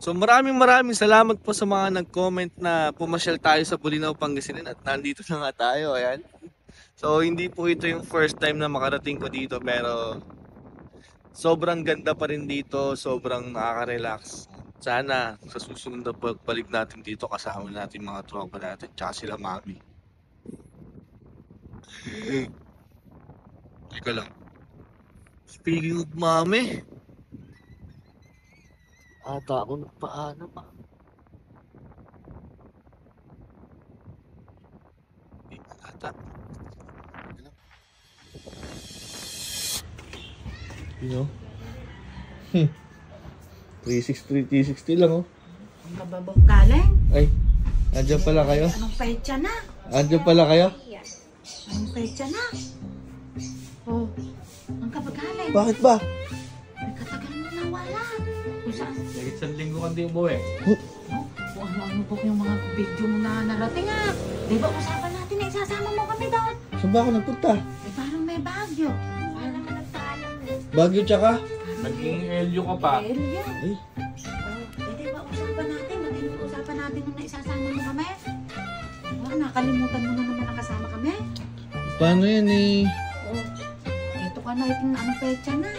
So maraming salamat po sa mga nag-comment na pumasyal tayo sa Bolinao, Pangasinan at nandito na nga tayo, ayan. So hindi po ito yung first time na makarating ko dito pero sobrang ganda pa rin dito, sobrang nakaka-relax. Sana sa susunod na pagbalik natin dito kasama natin mga tropa natin tsaka sila mami. Teka lang. Speaking of mami, ata ako nagpaano pa. Hindi pa ata. You know? 360 lang oh. Ang mababaw galing. Ay, andyan pala kayo? Anong petsa na? Andyan pala kayo? Anong petsa na? Oh, ang kabagaling. Bakit ba? May katagal mo na wala. Kung saan? Lagi isang linggo kang di umuwi. Kung ano-ano po yung mga video mo na narating ah. Di ba usapan natin na isasama mo kami doon? Saan ba ako nagpunta? Eh parang may bagyo. Paano naman nagpaalam mo? Bagyo tsaka? Naging Elio ka pa. Eh, yun. Ay, Di ba usapan natin? Matinig usapan natin nung naisasama mo kami? Oh, nakalimutan mo na naman nakasama kami? paano yan eh? Oh, eto ka na, itong anong petsa na.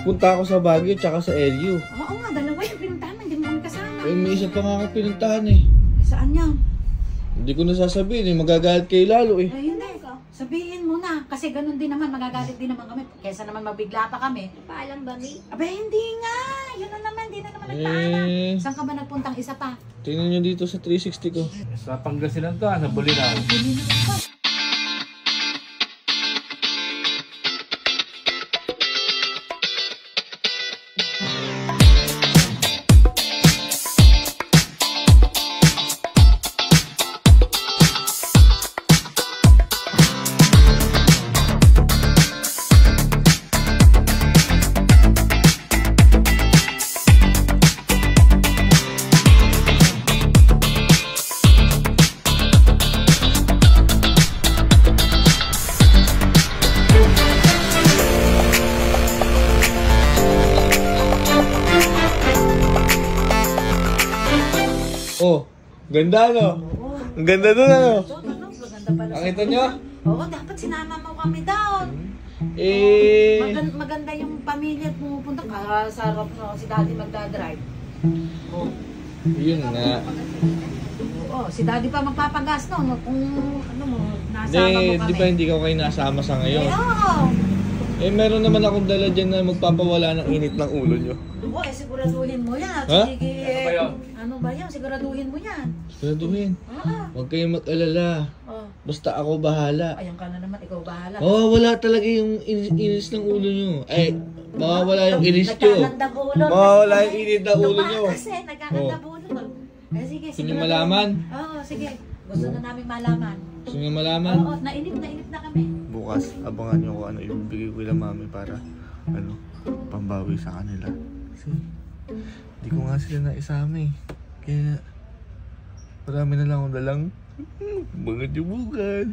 Punta ako sa Baguio tsaka sa LU. Oo nga, dalawa yung pinuntahan, hindi mo kami kasama. Eh, may isa pa nga ako pinuntahan eh. Saan yan? Hindi ko nasasabihin eh, magagalit kayo lalo eh. Ay, hindi. Sabihin mo na, kasi ganun din naman, magagalit din naman kami. Kesa naman mabigla pa kami. Paalam ba, Mi? Abe, hindi nga. Yun na naman, hindi na naman nagpaalam. Saan ka ba nagpuntang isa pa? Tingnan nyo dito sa 360 ko. Sa Pangasinan to, sa Bolinao. Bili na pa. Oh, ganda no? Ang ganda doon ano? So, ano, maganda pala. Nakita nyo? Oo, dapat sinama mo kami down. Eh, Maganda yung pamilya at pumupunta. Sarap na si daddy magdadrive. Oh. yun nga. Oo, si daddy pa magpapagas no. Kung ano mo, nasama mo Hindi, kami. di ba hindi ko kayo nasama sa ngayon? Eh, oo. Eh, meron naman akong dala dyan na magpapawala ng init ng ulo nyo. Oo, eh, siguraduhin mo yan. Ha? Sige, Ano ba yun? ano ba yan? Siguraduhin mo yan. Siguraduhin. Oo. Huwag kayong mag-alala. Oh. Basta ako bahala. Ayan ka na naman, ikaw bahala. Oh, wala talaga yung inis ng ulo nyo. Ay, mawawala yung inis nyo. Nagkakanda bulon. Mawawala yung init ng ulo nyo. Kasi, nagkakanda bulon. Eh, sige, Gusto nyo siguraduhin. malaman? Oo, sige. Gusto na namin malaman. Gusto nyo malaman? Oo, nainip na kami. Bukas, abangan nyo kung ano ibibigay ko kila mami para, ano, pambawi sa kanila. Kasi, hindi ko nga sila naisama eh. Kaya, marami na lang akong dalang. Bangat yung bukas.